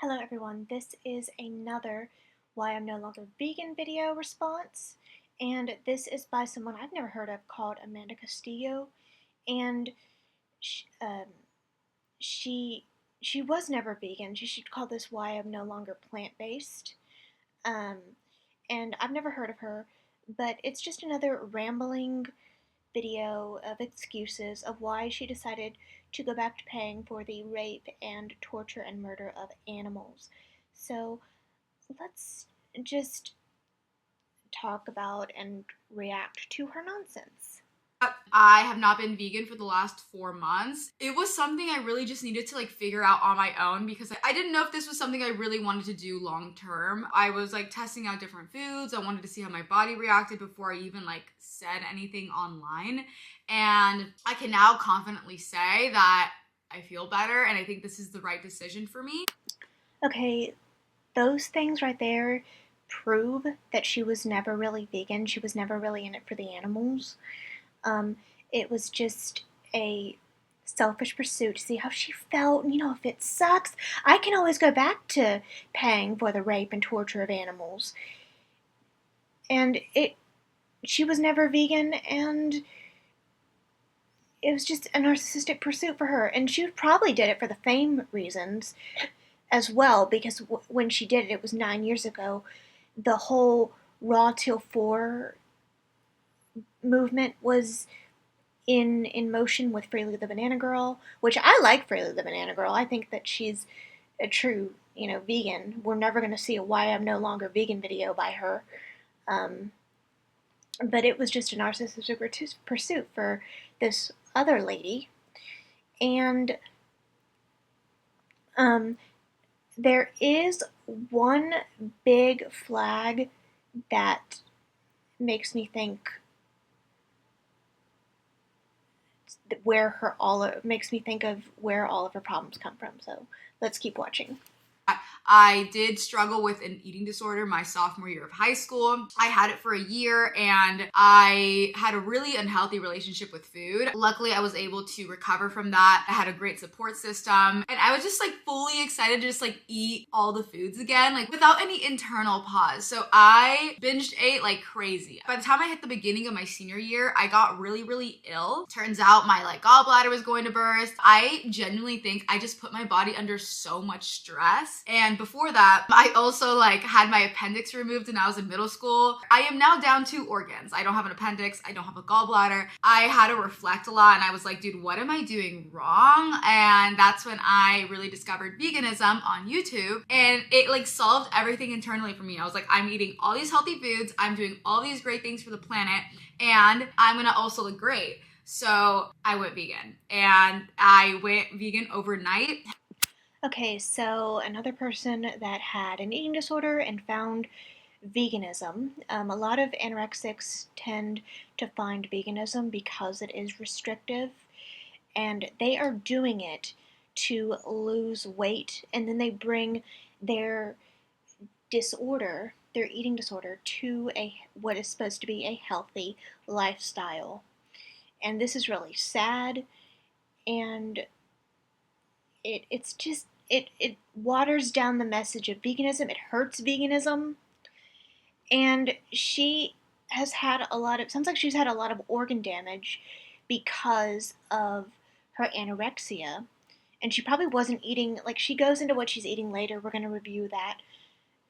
Hello everyone, this is another Why I'm No Longer Vegan video response, and this is by someone I've never heard of called Amanda Castillo, and she, she, she was never vegan. She should call this Why I'm No Longer Plant-Based, um, and I've never heard of her, but it's just another rambling video of excuses of why she decided to go back to paying for the rape and torture and murder of animals. So let's just talk about and react to her nonsense. I have not been vegan for the last 4 months. It was something I really just needed to figure out on my own because I didn't know if this was something I really wanted to do long term. I was testing out different foods. I wanted to see how my body reacted before I even said anything online. And I can now confidently say that I feel better and I think this is the right decision for me. Okay, those things right there prove that she was never really vegan. She was never really in it for the animals. It was just a selfish pursuit to see how she felt. You know, if it sucks, I can always go back to paying for the rape and torture of animals. And she was never vegan, and it was just a narcissistic pursuit for her. And she probably did it for the fame reasons as well, because when she did it, it was 9 years ago. The whole Raw Till 4 movement was in motion with Freely the Banana Girl, which I like Freely the Banana Girl. I think that she's a true, vegan. We're never going to see a Why I'm No Longer Vegan video by her. But it was just a narcissistic pursuit for this other lady. And there is one big flag that makes me think makes me think of where all of her problems come from. So let's keep watching. I did struggle with an eating disorder my sophomore year of high school. I had it for a year and I had a really unhealthy relationship with food. Luckily, I was able to recover from that. I had a great support system and I was just fully excited to just eat all the foods again, without any internal pause. So I binged ate like crazy. By the time I hit the beginning of my senior year, I got really, really ill. Turns out my gallbladder was going to burst. I genuinely think I just put my body under so much stress. And before that, I also had my appendix removed when I was in middle school. I am now down 2 organs. I don't have an appendix. I don't have a gallbladder. I had to reflect a lot and I was like, dude, what am I doing wrong? And that's when I really discovered veganism on YouTube and it solved everything internally for me. I was like, I'm eating all these healthy foods. I'm doing all these great things for the planet and I'm gonna also look great. So I went vegan and I went vegan overnight. Okay, so another person that had an eating disorder and found veganism. A lot of anorexics tend to find veganism because it is restrictive, and they are doing it to lose weight, and then they bring their disorder, their eating disorder, to what is supposed to be a healthy lifestyle. And this is really sad, and it waters down the message of veganism. It hurts veganism. And she has had sounds like she's had a lot of organ damage because of her anorexia. And she probably wasn't eating, she goes into what she's eating later. We're going to review that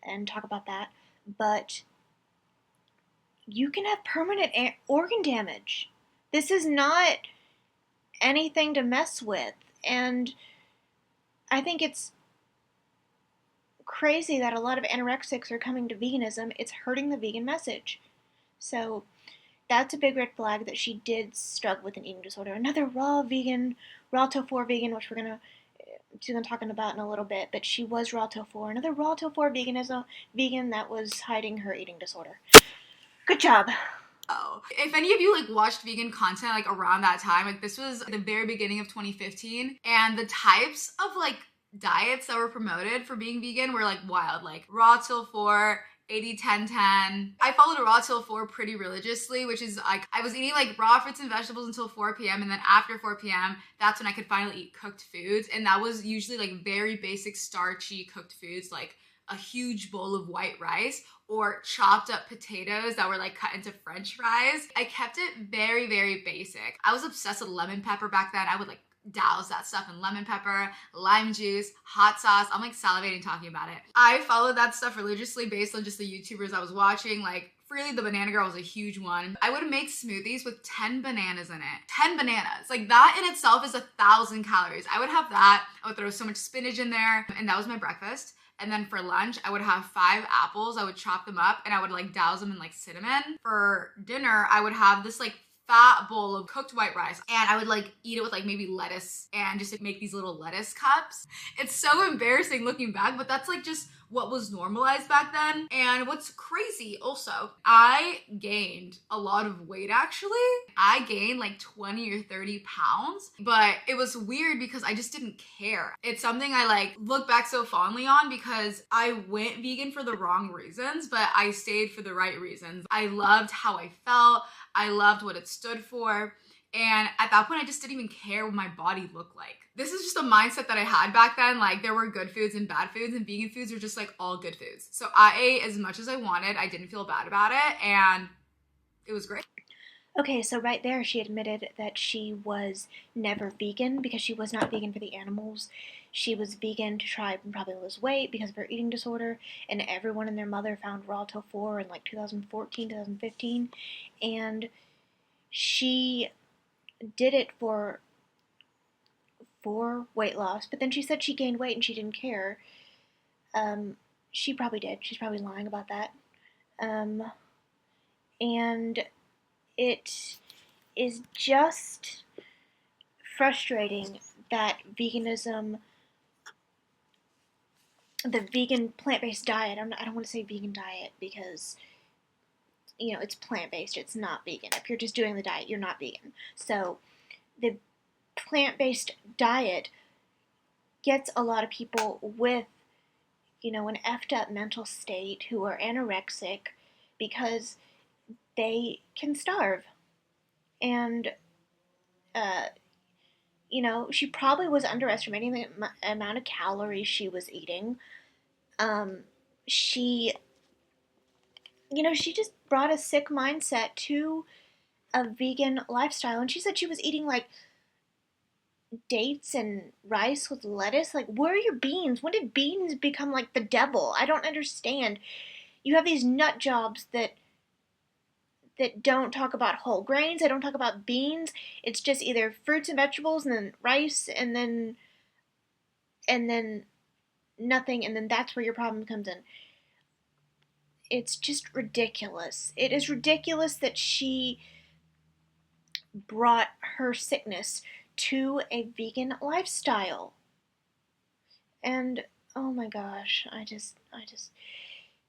and talk about that. But you can have permanent organ damage. This is not anything to mess with. And I think it's crazy that a lot of anorexics are coming to veganism. It's hurting the vegan message. So that's a big red flag that she did struggle with an eating disorder. Another raw till 4 vegan, which she's going to talk about in a little bit, but she was raw till 4. Another raw till 4 vegan that was hiding her eating disorder. Good job. Oh, if any of you watched vegan content around that time, this was the very beginning of 2015, and the types of diets that were promoted for being vegan were wild, raw till 4, 80-10-10. I followed a raw till 4 pretty religiously, which is like I was eating like raw fruits and vegetables until 4 p.m. and then after 4 p.m. that's when I could finally eat cooked foods, and that was usually like very basic starchy cooked foods like a huge bowl of white rice or chopped up potatoes that were like cut into french fries. I kept it very, very basic. I was obsessed with lemon pepper back then. I would like douse that stuff in lemon pepper, lime juice, hot sauce. I'm like salivating talking about it. I followed that stuff religiously based on just the YouTubers I was watching. Like Freely the Banana Girl was a huge one. I would make smoothies with 10 bananas in it. 10 bananas. Like that in itself is 1,000 calories. I would have that. I would throw so much spinach in there, and that was my breakfast. And then for lunch, I would have 5 apples. I would chop them up and I would like douse them in like cinnamon. For dinner, I would have this like fat bowl of cooked white rice, and I would like eat it with like maybe lettuce and just like, make these little lettuce cups. It's so embarrassing looking back, but that's like just what was normalized back then. And what's crazy also, I gained a lot of weight actually. I gained like 20 or 30 pounds, but it was weird because I just didn't care. It's something I like look back so fondly on because I went vegan for the wrong reasons, but I stayed for the right reasons. I loved how I felt. I loved what it stood for. And at that point, I just didn't even care what my body looked like. This is just a mindset that I had back then. Like there were good foods and bad foods, and vegan foods are just like all good foods. So I ate as much as I wanted. I didn't feel bad about it, and it was great. Okay, so right there, she admitted that she was never vegan because she was not vegan for the animals. She was vegan to try and probably lose weight because of her eating disorder, and everyone and their mother found raw till 4 in like 2014, 2015, and she did it for weight loss, but then she said she gained weight and she didn't care. She probably did. She's probably lying about that. And it is just frustrating that veganism, the vegan plant-based diet, I don't want to say vegan diet because, you know, it's plant-based, it's not vegan. If you're just doing the diet, you're not vegan. So the plant-based diet gets a lot of people with, you know, an effed up mental state who are anorexic because they can starve. And, uh, you know, she probably was underestimating the amount of calories she was eating. She, you know, she just brought a sick mindset to a vegan lifestyle. And she said she was eating like dates and rice with lettuce. Like, where are your beans? When did beans become like the devil? I don't understand. You have these nut jobs that don't talk about whole grains. They don't talk about beans. It's just either fruits and vegetables and then rice and then nothing, and then that's where your problem comes in. It's just ridiculous. It is ridiculous that she brought her sickness to a vegan lifestyle. And oh my gosh,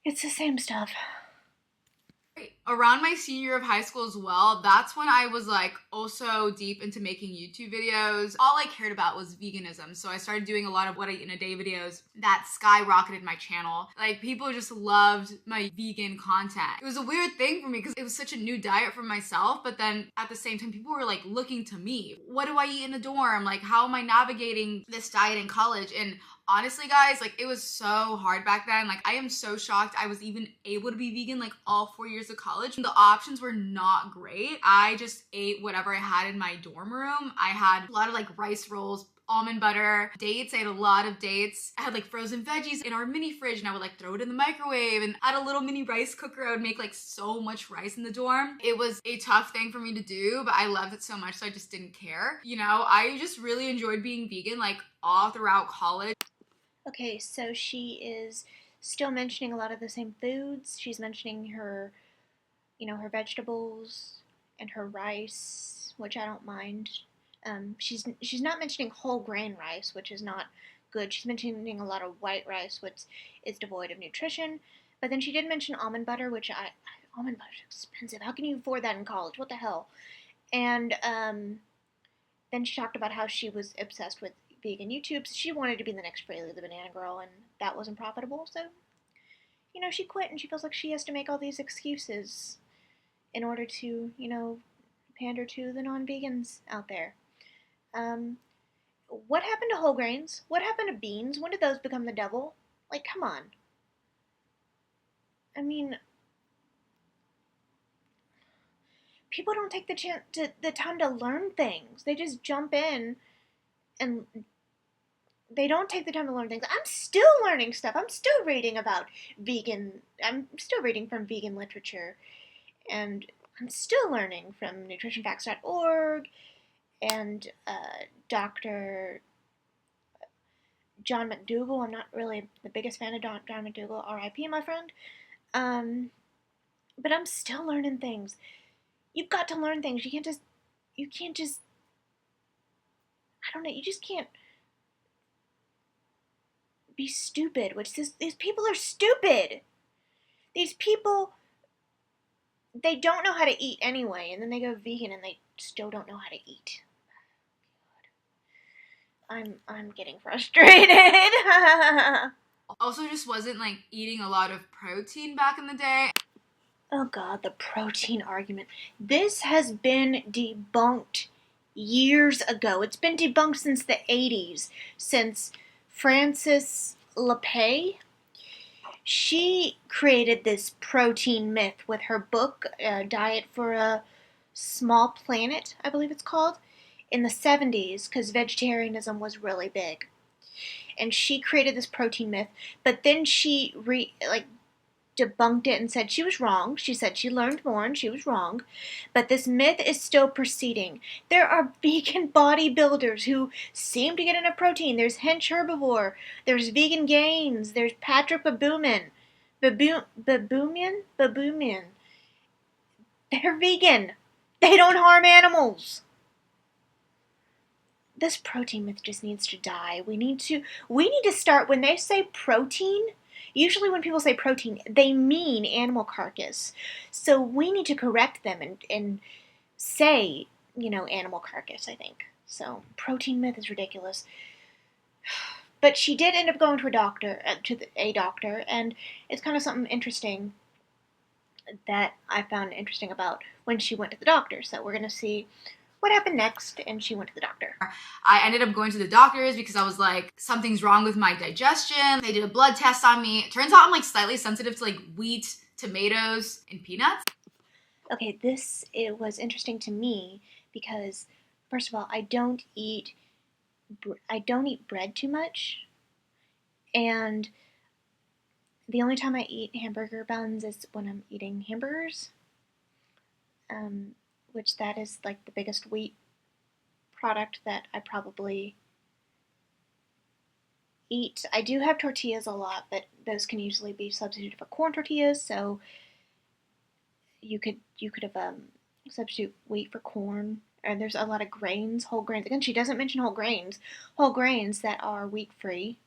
it's the same stuff. Around my senior year of high school as well, that's when I was like also deep into making YouTube videos. All I cared about was veganism. So I started doing a lot of what I eat in a day videos that skyrocketed my channel. Like people just loved my vegan content. It was a weird thing for me because it was such a new diet for myself, but then at the same time people were like looking to me. What do I eat in the dorm? Like how am I navigating this diet in college? And honestly, guys, like it was so hard back then. Like I am so shocked I was even able to be vegan like all 4 years of college. The options were not great. I just ate whatever I had in my dorm room. I had a lot of like rice rolls, almond butter, dates. I had a lot of dates. I had like frozen veggies in our mini fridge and I would like throw it in the microwave, and I had a little mini rice cooker. I would make like so much rice in the dorm. It was a tough thing for me to do, but I loved it so much so I just didn't care. You know, I just really enjoyed being vegan like all throughout college. Okay, so she is still mentioning a lot of the same foods. She's mentioning her, you know, her vegetables and her rice, which I don't mind. She's not mentioning whole grain rice, which is not good. She's mentioning a lot of white rice, which is devoid of nutrition. But then she did mention almond butter, which almond butter is expensive. How can you afford that in college? What the hell? And then she talked about how she was obsessed with vegan YouTube. So she wanted to be the next Fraley the Banana Girl, and that wasn't profitable. So, she quit and she feels like she has to make all these excuses in order to, pander to the non-vegans out there. Um, what happened to whole grains? What happened to beans? When did those become the devil? Like, come on. I mean, people don't take the time to learn things. They just jump in and they don't take the time to learn things. I'm still learning stuff. I'm still reading about vegan. I'm still reading from vegan literature, and I'm still learning from nutritionfacts.org and Dr. John McDougall. I'm not really the biggest fan of John McDougall. R.I.P. my friend. Um, but I'm still learning things. You've got to learn things. You can't just, I don't know, you just can't be stupid, these people are stupid. These people, they don't know how to eat anyway, and then they go vegan and they still don't know how to eat. I'm getting frustrated. Also just wasn't like eating a lot of protein back in the day. Oh god, the protein argument. This has been debunked years ago. It's been debunked since the 80s, since Frances LePay. She created this protein myth with her book, Diet for a Small Planet, I believe it's called, in the 70s, because vegetarianism was really big. And she created this protein myth, but then she debunked it and said she was wrong. She said she learned more and she was wrong. But this myth is still proceeding. There are vegan bodybuilders who seem to get enough protein. There's Hench Herbivore. There's Vegan Gains. There's Patrick Baboumian. Baboumian. They're vegan. They don't harm animals. This protein myth just needs to die. We need to start, when they say protein, usually when people say protein, they mean animal carcass. So we need to correct them and say, animal carcass, I think. So protein myth is ridiculous. But she did end up going to a doctor, and it's kind of something interesting that I found interesting about when she went to the doctor. So we're going to see what happened next, and she went to the doctor. I ended up going to the doctors because I was like, something's wrong with my digestion. They did a blood test on me. It turns out I'm like slightly sensitive to like wheat, tomatoes, and peanuts. Okay, it was interesting to me because, first of all, I don't eat bread too much, and the only time I eat hamburger buns is when I'm eating hamburgers, which that is like the biggest wheat product that I probably eat. I do have tortillas a lot, but those can usually be substituted for corn tortillas, so you could have substitute wheat for corn. And there's a lot of grains, whole grains. Again, she doesn't mention whole grains that are wheat free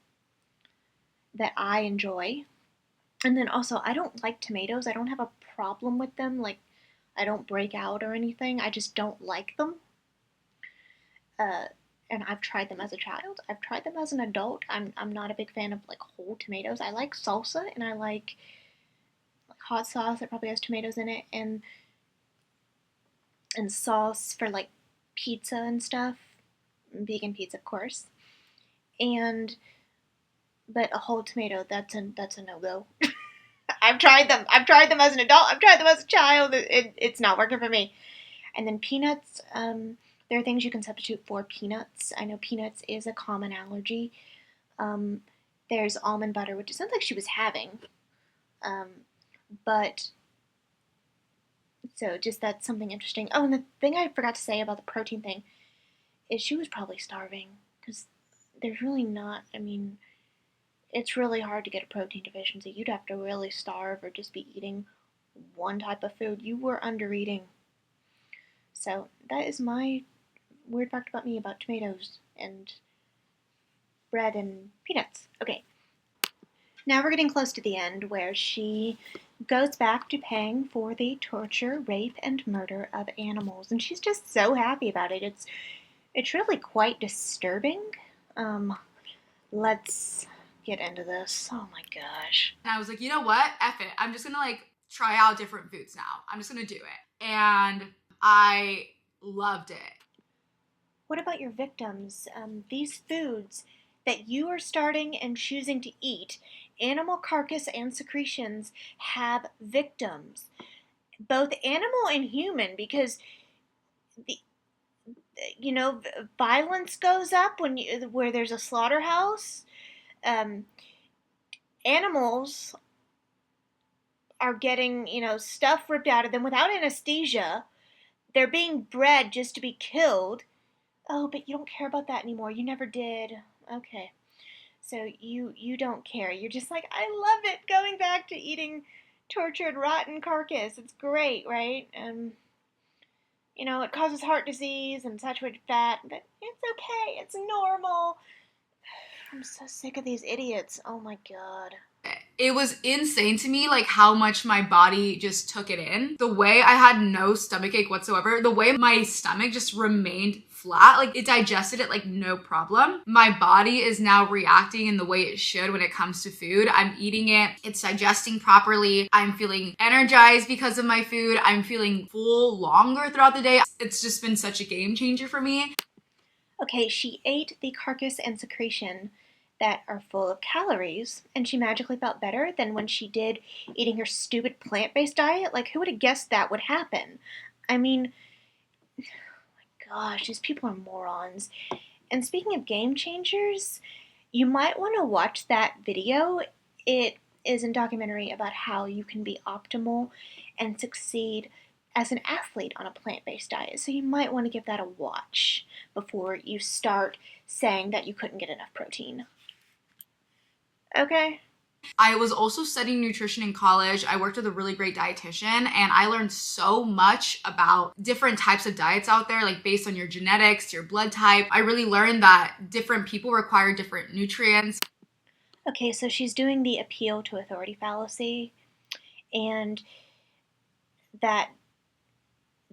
that I enjoy. And then also, I don't like tomatoes. I don't have a problem with them. Like, I don't break out or anything. I just don't like them. And I've tried them as a child. I've tried them as an adult. I'm not a big fan of like whole tomatoes. I like salsa and I like hot sauce that probably has tomatoes in it, and sauce for like pizza and stuff. Vegan pizza, of course. And but a whole tomato, that's a no-go. I've tried them. I've tried them as an adult. I've tried them as a child. It's not working for me. And then peanuts. There are things you can substitute for peanuts. I know peanuts is a common allergy. There's almond butter, which it sounds like she was having. But so just that's something interesting. Oh, and the thing I forgot to say about the protein thing is she was probably starving, because there's really not. I mean, it's really hard to get a protein deficiency. You'd have to really starve or just be eating one type of food. You were under eating. So that is my weird fact about me about tomatoes and bread and peanuts. Okay. Now we're getting close to the end, where she goes back to paying for the torture, rape, and murder of animals, and she's just so happy about it. It's really quite disturbing. Let's get into this. Oh my gosh. And I was like, you know what? F it. I'm just gonna like try out different foods now. I'm just gonna do it. And I loved it. What about your victims? These foods that you are starting and choosing to eat, animal carcass and secretions, have victims, both animal and human, because the, violence goes up where there's a slaughterhouse. Um, Animals are getting stuff ripped out of them without anesthesia. They're being bred just to be killed. Oh, but you don't care about that anymore. You never did. Okay. So you don't care. You're just like, I love it going back to eating tortured rotten carcass. It's great, right? It causes heart disease and saturated fat, but it's okay. It's normal. I'm so sick of these idiots. Oh my god. It was insane to me, like how much my body just took it in. The way I had no stomach ache whatsoever, the way my stomach just remained flat, like it digested it like no problem. My body is now reacting in the way it should when it comes to food. I'm eating it, it's digesting properly. I'm feeling energized because of my food. I'm feeling full longer throughout the day. It's just been such a game changer for me. Okay, she ate the carcass and secretion that are full of calories, and she magically felt better than when she did eating her stupid plant-based diet. Like, who would have guessed that would happen? I mean, oh my gosh, these people are morons. And speaking of game changers, you might want to watch that video. It is a documentary about how you can be optimal and succeed as an athlete on a plant-based diet. So you might want to give that a watch before you start saying that you couldn't get enough protein. Okay? I was also studying nutrition in college. I worked with a really great dietitian and I learned so much about different types of diets out there, like based on your genetics, your blood type. I really learned that different people require different nutrients. Okay, so she's doing the appeal to authority fallacy, and that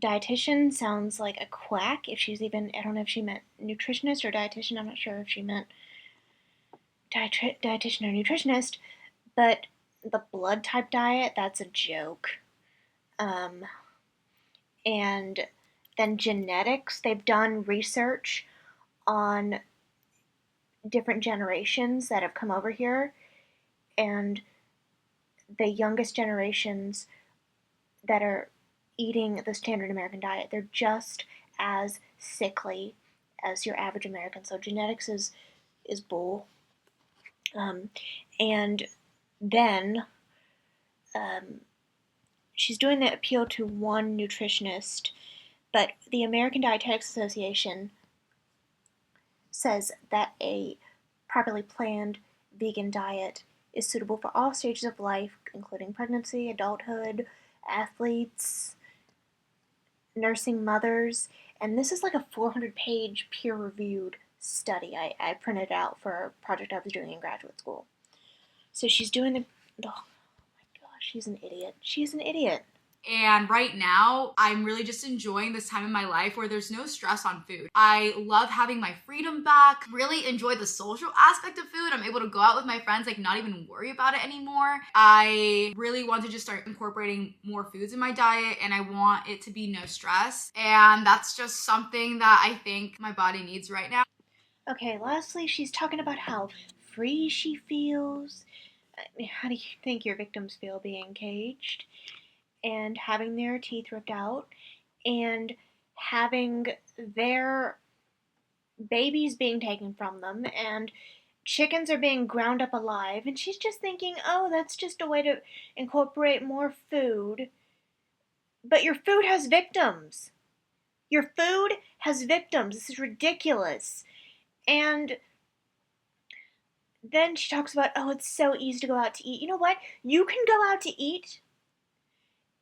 dietitian sounds like a quack. If she's even, I don't know if she meant nutritionist or dietitian. I'm not sure if she meant dietitian or nutritionist, but the blood type diet, that's a joke. Um, and then genetics, they've done research on different generations that have come over here, and the youngest generations that are eating the standard American diet, they're just as sickly as your average American. So genetics is bull. Um, and then she's doing the appeal to one nutritionist, but the American Dietetics Association says that a properly planned vegan diet is suitable for all stages of life, including pregnancy, adulthood, athletes, nursing mothers. And this is like a 400-page peer-reviewed study I printed out for a project I was doing in graduate school. So she's doing oh my gosh, she's an idiot. She's an idiot. And right now, I'm really just enjoying this time in my life where there's no stress on food. I love having my freedom back, really enjoy the social aspect of food. I'm able to go out with my friends, like not even worry about it anymore. I really want to just start incorporating more foods in my diet and I want it to be no stress. And that's just something that I think my body needs right now. Okay, lastly, she's talking about how free she feels. How do you think your victims feel being caged? And having their teeth ripped out, and having their babies being taken from them, and chickens are being ground up alive, and she's just thinking, oh, that's just a way to incorporate more food. But your food has victims. Your food has victims. This is ridiculous. And then she talks about, oh, it's so easy to go out to eat. You know what? You can go out to eat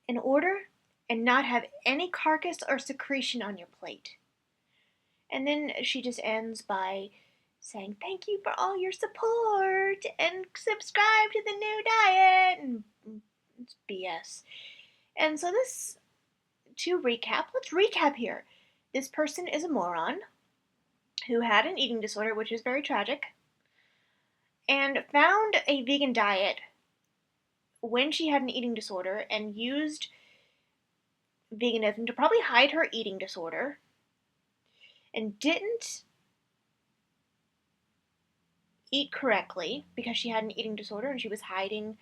and order and not have any carcass or secretion on your plate. And then she just ends by saying, thank you for all your support and subscribe to the new diet. And it's BS. And so let's recap here. This person is a moron who had an eating disorder, which is very tragic. and found a vegan diet when she had an eating disorder and used veganism to probably hide her eating disorder and didn't eat correctly because she had an eating disorder and she was hiding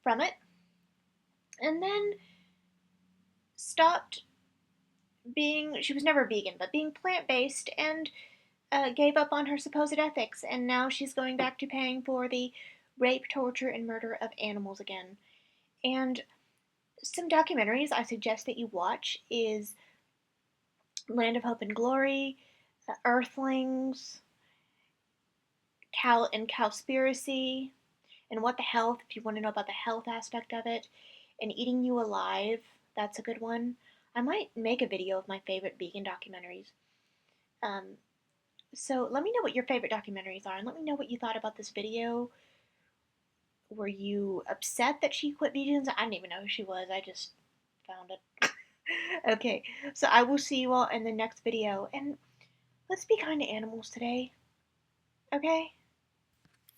from it, and then stopped being, she was never vegan, but being plant based, and gave up on her supposed ethics, and now she's going back to paying for the rape, torture, and murder of animals again. And some documentaries I suggest that you watch is Land of Hope and Glory, Earthlings, Cowspiracy, and What the Health, if you want to know about the health aspect of it, and Eating You Alive, that's a good one. I might make a video of my favorite vegan documentaries. Um, so let me know what your favorite documentaries are, and let me know what you thought about this video. Were you upset that she quit vegans? I didn't even know who she was. I just found it. Okay, so I will see you all in the next video, and let's be kind to animals today, okay?